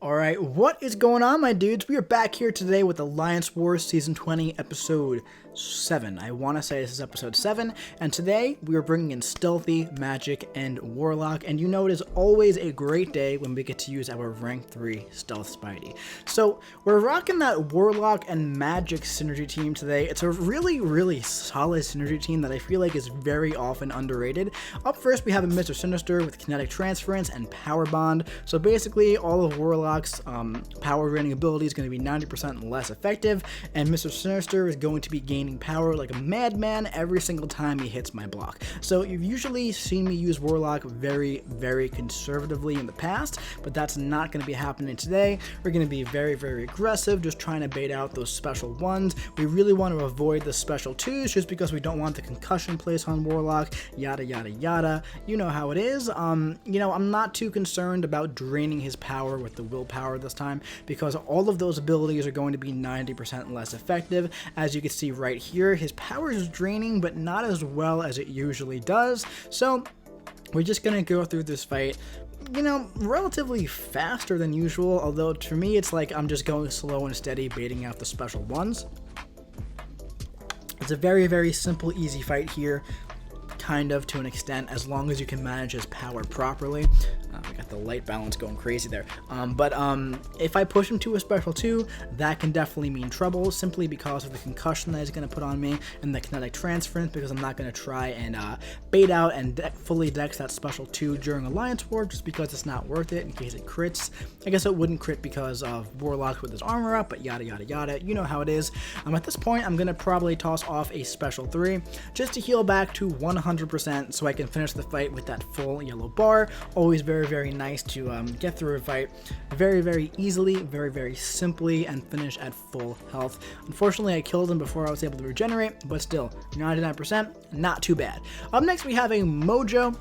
Alright, what is going on, my dudes? We are back here today with Alliance Wars Season 20, Episode 7. I want to say this is Episode 7, and today we are bringing in Stealthy, Magik, and Warlock, and you know it is always a great day when we get to use our Rank 3 Stealth Spidey. So, we're rocking that Warlock and Magik synergy team today. It's a really solid synergy team that I feel like is very often underrated. Up first, we have a Mr. Sinister with Kinetic Transference and Power Bond, so basically all of Warlock's power draining ability is going to be 90% less effective, and Mr. Sinister is going to be gaining power like a madman every single time he hits my block. So you've usually seen me use Warlock very conservatively in the past, but that's not going to be happening today. We're going to be very aggressive, just trying to bait out those special ones. We really want to avoid the special twos just because we don't want the concussion place on Warlock, yada. You know how it is. I'm not too concerned about draining his power with the willpower this time because all of those abilities are going to be 90% less effective. As you can see right here, his power is draining, but not as well as it usually does. So we're just gonna go through this fight, relatively faster than usual, although to me it's like I'm just going slow and steady, baiting out the special ones. It's a very simple, easy fight here, kind of, to an extent, as long as you can manage his power properly. I got the light balance going crazy there. But if I push him to a special 2, that can definitely mean trouble, simply because of the concussion that he's going to put on me and the kinetic transference, because I'm not going to try and bait out and fully dex that special 2 during Alliance War, just because it's not worth it in case it crits. I guess it wouldn't crit because of Warlock with his armor up, but yada. You know how it is. At this point, I'm going to probably toss off a special 3 just to heal back to 100% so I can finish the fight with that full yellow bar. Always very nice to get through a fight very easily, very simply, and finish at full health. Unfortunately, I killed him before I was able to regenerate, but still, 99%, not too bad. Up next, we have a Mojo.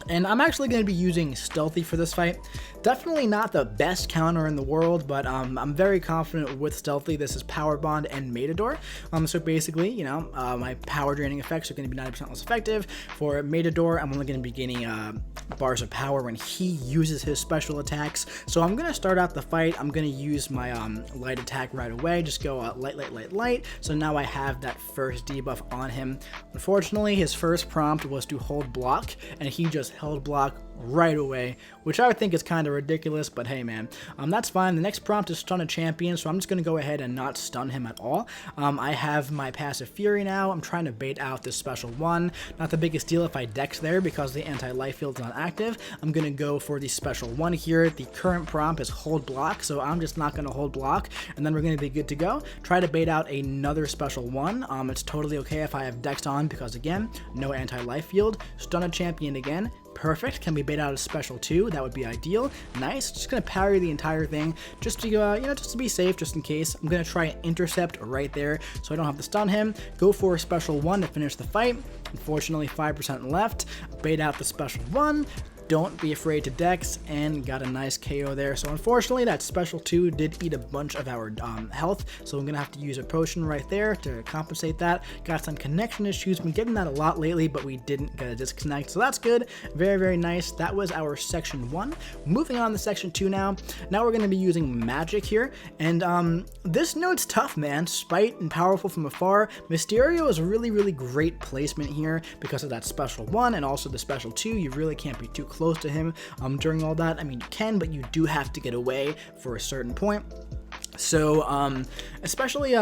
And I'm actually going to be using Stealthy for this fight. Definitely not the best counter in the world, but I'm very confident with Stealthy. This is Power Bond and Matador. So basically, my power draining effects are going to be 90% less effective. For Matador, I'm only going to be gaining bars of power when he uses his special attacks. So I'm going to start out the fight. I'm going to use my light attack right away. Just go light. So now I have that first debuff on him. Unfortunately, his first prompt was to hold block, and he just held block right away, which I would think is kind of ridiculous, but hey man, that's fine. The next prompt is stun a champion, so I'm just going to go ahead and not stun him at all. I have my passive fury now. I'm trying to bait out this special 1. Not the biggest deal if I dex there because the anti-life field is not active. I'm going to go for the special 1 here. The current prompt is hold block, so I'm just not going to hold block, and then we're going to be good to go. Try to bait out another special 1. It's totally okay if I have dex on because, again, no anti-life field. Stun a champion again. Perfect. Can we bait out a special 2? That would be ideal. Nice. Just gonna parry the entire thing just to just to be safe, just in case. I'm gonna try and intercept right there so I don't have to stun him. Go for a special 1 to finish the fight. Unfortunately, 5% left. Bait out the special 1. Don't be afraid to dex, and got a nice KO there. So unfortunately, that special 2 did eat a bunch of our health, so I'm gonna have to use a potion right there to compensate that. Got some connection issues. Been getting that a lot lately, but we didn't get a disconnect, so that's good. Very nice. That was our section 1. Moving on to section 2 now. Now we're gonna be using Magik here, and this node's tough, man. Spite and powerful from afar. Mysterio is a really great placement here because of that special 1 and also the special 2. You really can't be too close to him during all that. I mean, you can, but you do have to get away for a certain point. So, especially,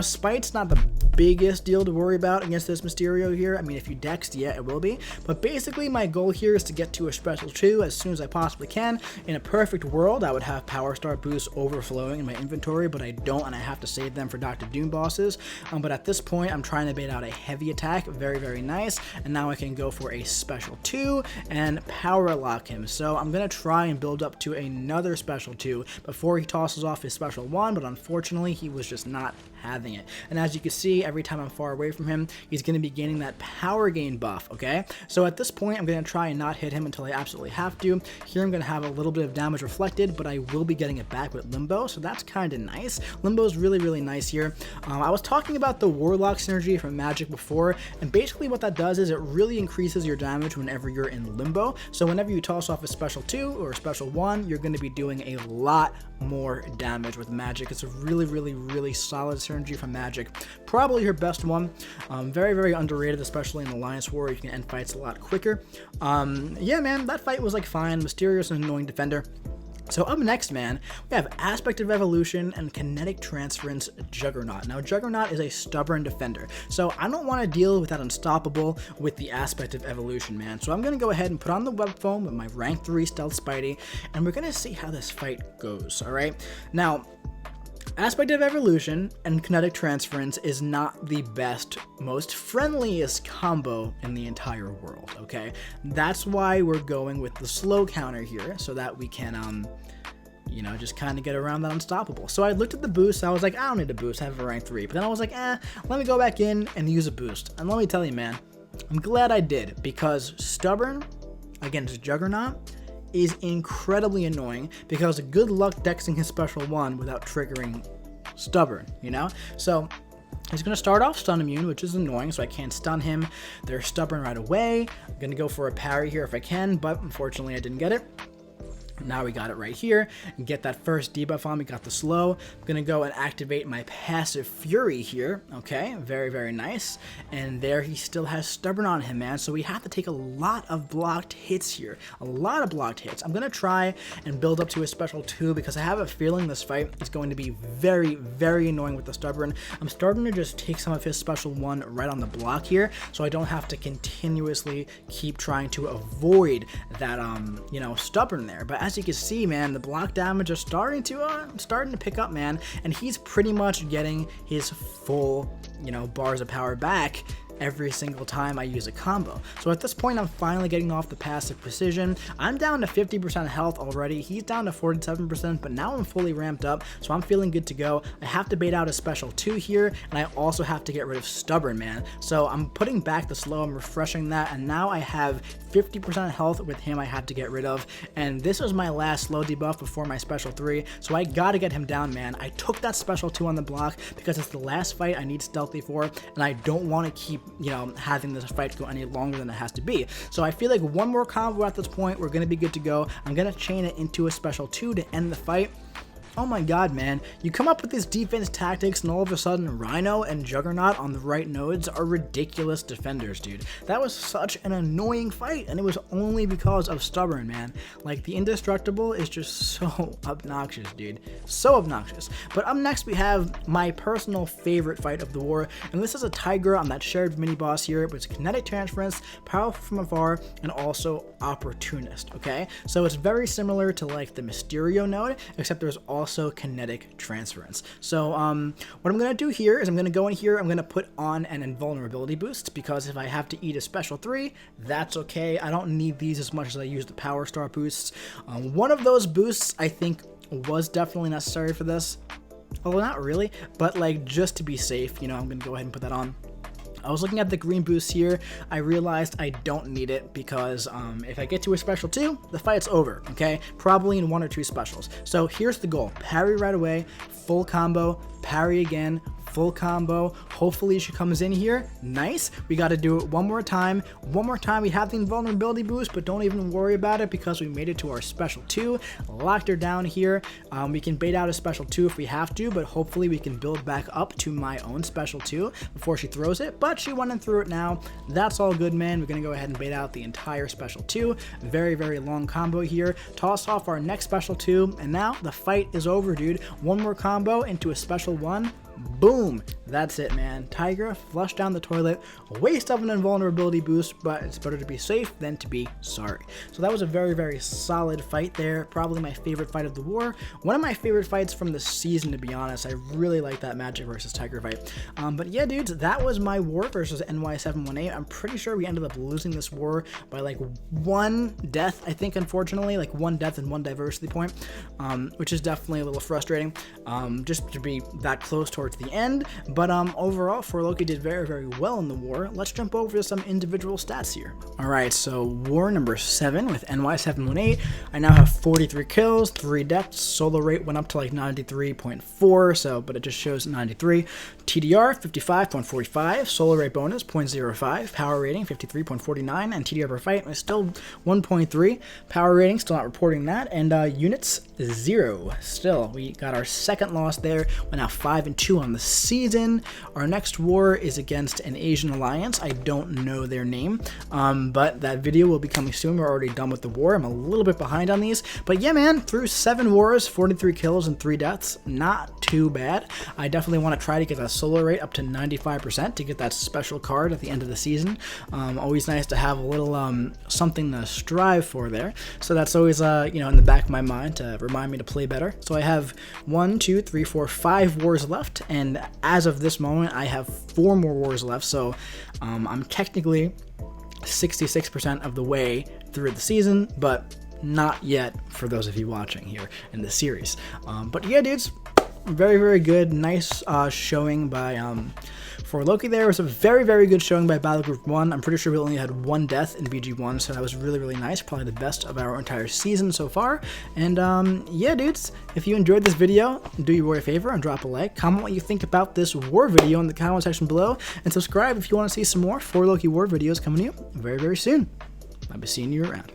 Spite's not the biggest deal to worry about against this Mysterio here. I mean, if you dexed, yeah, it will be. But basically, my goal here is to get to a special 2 as soon as I possibly can. In a perfect world, I would have Power Star boosts overflowing in my inventory, but I don't, and I have to save them for Dr. Doom bosses. But at this point, I'm trying to bait out a heavy attack. Very nice. And now I can go for a special 2 and power lock him. So I'm going to try and build up to another special 2 before he tosses off his special 1, but unfortunately, he was just not having it. And as you can see, every time I'm far away from him, he's going to be gaining that power gain buff, okay? So at this point, I'm going to try and not hit him until I absolutely have to. Here I'm going to have a little bit of damage reflected, but I will be getting it back with Limbo, so that's kind of nice. Limbo is really, really nice here. I was talking about the Warlock synergy from Magik before, and basically what that does is it really increases your damage whenever you're in Limbo. So whenever you toss off a special 2 or a special 1, you're going to be doing a lot more damage with Magik. It's a really, really, really solid synergy from Magik. Probably her best one. Very, very underrated, especially in Alliance War. You can end fights a lot quicker. Yeah, man, that fight was like fine. Mysterio's an annoying defender. So up next, man, we have Aspect of Evolution and Kinetic Transference Juggernaut. Now, Juggernaut is a stubborn defender, so I don't want to deal with that Unstoppable with the Aspect of Evolution, man. So I'm going to go ahead and put on the web foam with my rank 3 Stealth Spidey, and we're going to see how this fight goes, alright? Now, Aspect of Evolution and Kinetic Transference is not the best, most friendliest combo in the entire world, okay? That's why we're going with the slow counter here, so that we can, you know, just kind of get around that Unstoppable. So I looked at the boost, I was like, I don't need a boost, I have a rank 3. But then I was like, let me go back in and use a boost. And let me tell you, man, I'm glad I did, because Stubborn against Juggernaut is incredibly annoying, because good luck dexing his special 1 without triggering Stubborn, you know? So he's going to start off stun immune, which is annoying, so I can't stun him. They're stubborn right away. I'm going to go for a parry here if I can, but unfortunately I didn't get it. Now we got it right here, and get that first debuff on, we got the slow. I'm gonna go and activate my passive fury here, okay, very, very nice. And there he still has stubborn on him, man, so we have to take a lot of blocked hits here, a lot of blocked hits. I'm gonna try and build up to a special 2, because I have a feeling this fight is going to be very, very annoying with the stubborn. I'm starting to just take some of his special 1 right on the block here, so I don't have to continuously keep trying to avoid that, you know, stubborn there. But as you can see, man, the block damage is starting to pick up, man, and he's pretty much getting his full, you know, bars of power back every single time I use a combo. So at this point, I'm finally getting off the passive precision. I'm down to 50% health already. He's down to 47%, but now I'm fully ramped up, so I'm feeling good to go. I have to bait out a special 2 here, and I also have to get rid of Stubborn, man. So I'm putting back the slow, I'm refreshing that, and now I have 50% health with him I have to get rid of, and this was my last slow debuff before my special 3, so I gotta get him down, man. I took that special 2 on the block because it's the last fight I need Stealthy for, and I don't want to keep, you know, having this fight go any longer than it has to be. So I feel like one more combo at this point, we're gonna be good to go. I'm gonna chain it into a special 2 to end the fight. Oh my god, man. You come up with these defense tactics and all of a sudden Rhino and Juggernaut on the right nodes are ridiculous defenders, dude. That was such an annoying fight, and it was only because of Stubborn, man. Like, the Indestructible is just so obnoxious, dude. So obnoxious. But up next we have my personal favorite fight of the war, and this is a Tigra on that shared mini-boss here, but it's Kinetic Transference, Powerful from Afar, and also Opportunist, okay? So it's very similar to, like, the Mysterio node, except there's also Kinetic Transference. So what I'm going to do here is I'm going to go in here, I'm going to put on an invulnerability boost, because if I have to eat a special 3, that's okay. I don't need these as much as I use the Power Star boosts. One of those boosts I think was definitely necessary for this. Although not really, but like just to be safe, you know, I'm going to go ahead and put that on. I was looking at the green boost here. I realized I don't need it because if I get to a special 2, the fight's over, okay? Probably in 1 or 2 specials. So here's the goal. Parry right away, full combo, parry again, full combo. Hopefully she comes in here. Nice. We got to do it one more time. One more time. We have the invulnerability boost, but don't even worry about it because we made it to our special 2. Locked her down here. We can bait out a special 2 if we have to, but hopefully we can build back up to my own special 2 before she throws it. But she went in through it now. That's all good, man. We're going to go ahead and bait out the entire special 2. Very, very long combo here. Toss off our next special 2, and now the fight is over, dude. One more combo into a special 1. Boom. That's it, man. Tigra flush down the toilet. A waste of an invulnerability boost, but it's better to be safe than to be sorry. So that was a very, very solid fight there. Probably my favorite fight of the war. One of my favorite fights from the season, to be honest. I really like that Magik versus Tigra fight. But yeah, dudes, that was my war versus NY718. I'm pretty sure we ended up losing this war by like 1 death, I think, unfortunately. Like 1 death and 1 diversity point, which is definitely a little frustrating. Just to be that close to our towards the end. But overall, For Loki did very, very well in the war. Let's jump over to some individual stats here. Alright, so war number 7 with NY718. I now have 43 kills, 3 deaths. Solo rate went up to like 93.4, but it just shows 93. TDR 55.45, solo rate bonus 0.05, power rating 53.49, and TDR per fight is still 1.3. Power rating still not reporting that, and units 0. Still, we got our second loss there. We're now 5-2 on the season. Our next war is against an Asian alliance. I don't know their name, but that video will be coming soon. We're already done with the war. I'm a little bit behind on these, but yeah, man, through 7 wars, 43 kills and 3 deaths, not too bad. I definitely want to try to get that solo rate up to 95% to get that special card at the end of the season. Always nice to have a little something to strive for there. So that's always in the back of my mind to remind me to play better. So I have 1, 2, 3, 4, 5 wars left, and as of this moment, I have 4 more wars left. So I'm technically 66% of the way through the season, but not yet for those of you watching here in the series. But yeah, dudes, very, very good. Nice showing by For Loki there. It was a very, very good showing by Battle Group 1. I'm pretty sure we only had 1 death in BG1, so that was really, really nice. Probably the best of our entire season so far. And yeah, dudes, if you enjoyed this video, do your boy a favor and drop a like. Comment what you think about this war video in the comment section below, and subscribe if you want to see some more For Loki war videos coming to you very, very soon. I'll be seeing you around.